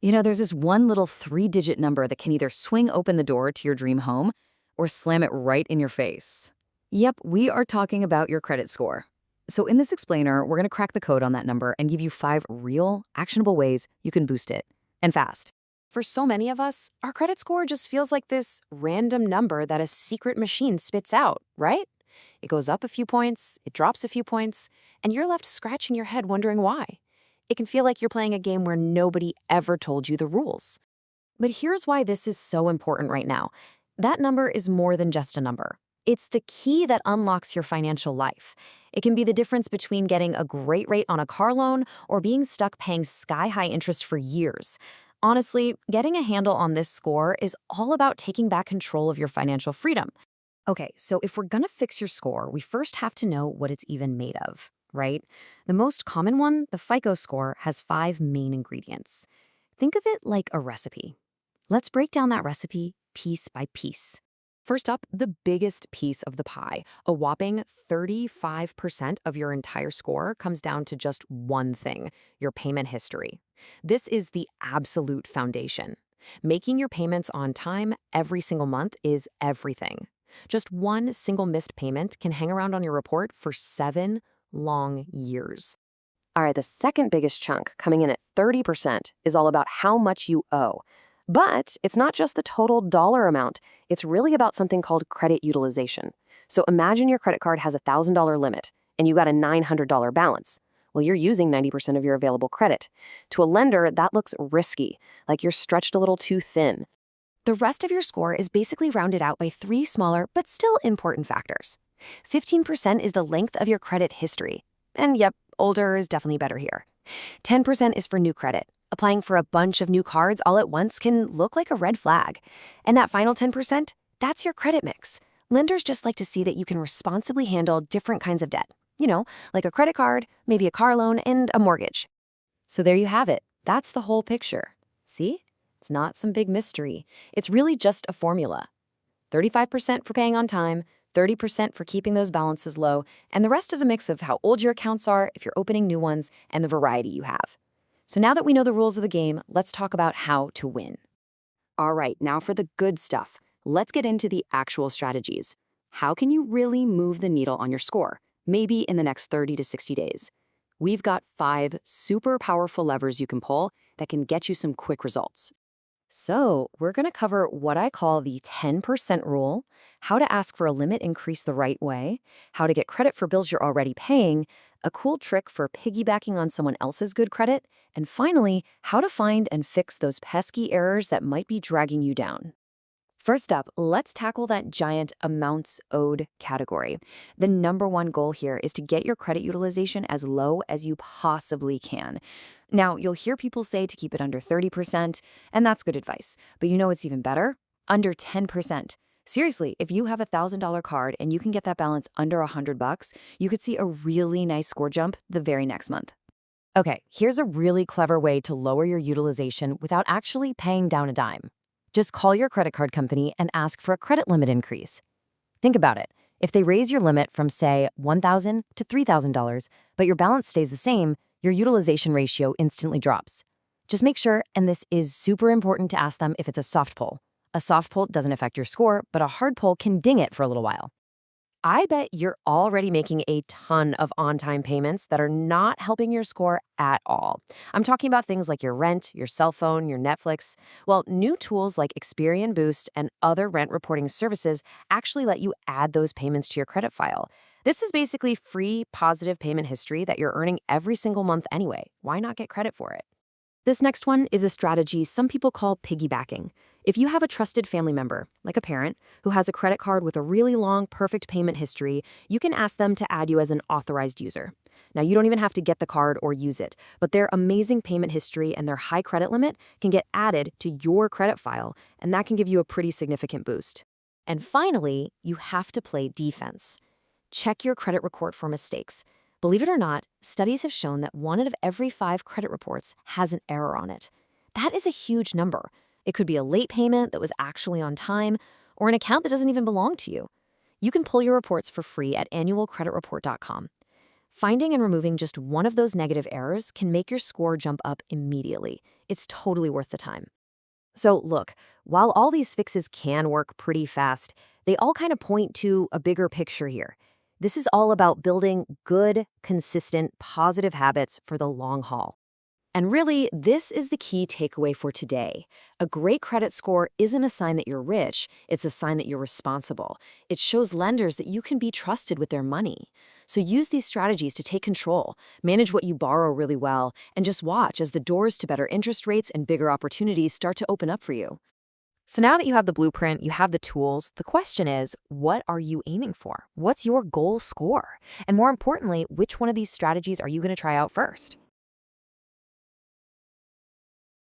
There's this one little three-digit number that can either swing open the door to your dream home or slam it right in your face. Yep, we are talking about your credit score. So in this explainer, we're going to crack the code on that number and give you 5 real, actionable ways you can boost it. And fast. For so many of us, our credit score just feels like this random number that a secret machine spits out, right? It goes up a few points, it drops a few points, and you're left scratching your head wondering why. It can feel like you're playing a game where nobody ever told you the rules. But here's why this is so important right now. That number is more than just a number. It's the key that unlocks your financial life. It can be the difference between getting a great rate on a car loan or being stuck paying sky-high interest for years. Honestly, getting a handle on this score is all about taking back control of your financial freedom. Okay, so if we're gonna fix your score, we first have to know what it's even made of, right? The most common one, the FICO score, has 5 main ingredients. Think of it like a recipe. Let's break down that recipe piece by piece. First up, the biggest piece of the pie. A whopping 35% of your entire score comes down to just one thing, your payment history. This is the absolute foundation. Making your payments on time every single month is everything. Just one single missed payment can hang around on your report for 7 long years. All right, the second biggest chunk, coming in at 30%, is all about how much you owe. But it's not just the total dollar amount. It's really about something called credit utilization. So imagine your credit card has a $1,000 limit, and you got a $900 balance. Well, you're using 90% of your available credit. To a lender, that looks risky, like you're stretched a little too thin. The rest of your score is basically rounded out by 3 smaller but still important factors. 15% is the length of your credit history. And yep, older is definitely better here. 10% is for new credit. Applying for a bunch of new cards all at once can look like a red flag. And that final 10%, that's your credit mix. Lenders just like to see that you can responsibly handle different kinds of debt. Like a credit card, maybe a car loan, and a mortgage. So there you have it. That's the whole picture. See? It's not some big mystery. It's really just a formula. 35% for paying on time, 30% for keeping those balances low, and the rest is a mix of how old your accounts are, if you're opening new ones, and the variety you have. So now that we know the rules of the game, let's talk about how to win. All right, now for the good stuff. Let's get into the actual strategies. How can you really move the needle on your score, maybe in the next 30 to 60 days? We've got 5 super powerful levers you can pull that can get you some quick results. So we're going to cover what I call the 10% rule, how to ask for a limit increase the right way, how to get credit for bills you're already paying, a cool trick for piggybacking on someone else's good credit, and finally, how to find and fix those pesky errors that might be dragging you down. First up, let's tackle that giant amounts owed category. The number one goal here is to get your credit utilization as low as you possibly can. Now, you'll hear people say to keep it under 30%, and that's good advice. But you know what's even better? Under 10%. Seriously, if you have a $1,000 card and you can get that balance under $100, you could see a really nice score jump the very next month. Okay, here's a really clever way to lower your utilization without actually paying down a dime. Just call your credit card company and ask for a credit limit increase. Think about it. If they raise your limit from, say, $1,000 to $3,000, but your balance stays the same, your utilization ratio instantly drops. Just make sure, and this is super important to ask them if it's a soft pull. A soft pull doesn't affect your score, but a hard pull can ding it for a little while. I bet you're already making a ton of on-time payments that are not helping your score at all. I'm talking about things like your rent, your cell phone, your Netflix. Well, new tools like Experian Boost and other rent reporting services actually let you add those payments to your credit file. This is basically free, positive payment history that you're earning every single month anyway. Why not get credit for it? This next one is a strategy some people call piggybacking. If you have a trusted family member, like a parent, who has a credit card with a really long, perfect payment history, you can ask them to add you as an authorized user. Now, you don't even have to get the card or use it, but their amazing payment history and their high credit limit can get added to your credit file, and that can give you a pretty significant boost. And finally, you have to play defense. Check your credit report for mistakes. Believe it or not, studies have shown that 1 out of every 5 credit reports has an error on it. That is a huge number. It could be a late payment that was actually on time, or an account that doesn't even belong to you. You can pull your reports for free at annualcreditreport.com. Finding and removing just one of those negative errors can make your score jump up immediately. It's totally worth the time. So, look, while all these fixes can work pretty fast, they all kind of point to a bigger picture here. This is all about building good, consistent, positive habits for the long haul. And really, this is the key takeaway for today. A great credit score isn't a sign that you're rich, it's a sign that you're responsible. It shows lenders that you can be trusted with their money. So use these strategies to take control, manage what you borrow really well, and just watch as the doors to better interest rates and bigger opportunities start to open up for you. So now that you have the blueprint, you have the tools, the question is, what are you aiming for? What's your goal score? And more importantly, which one of these strategies are you going to try out first?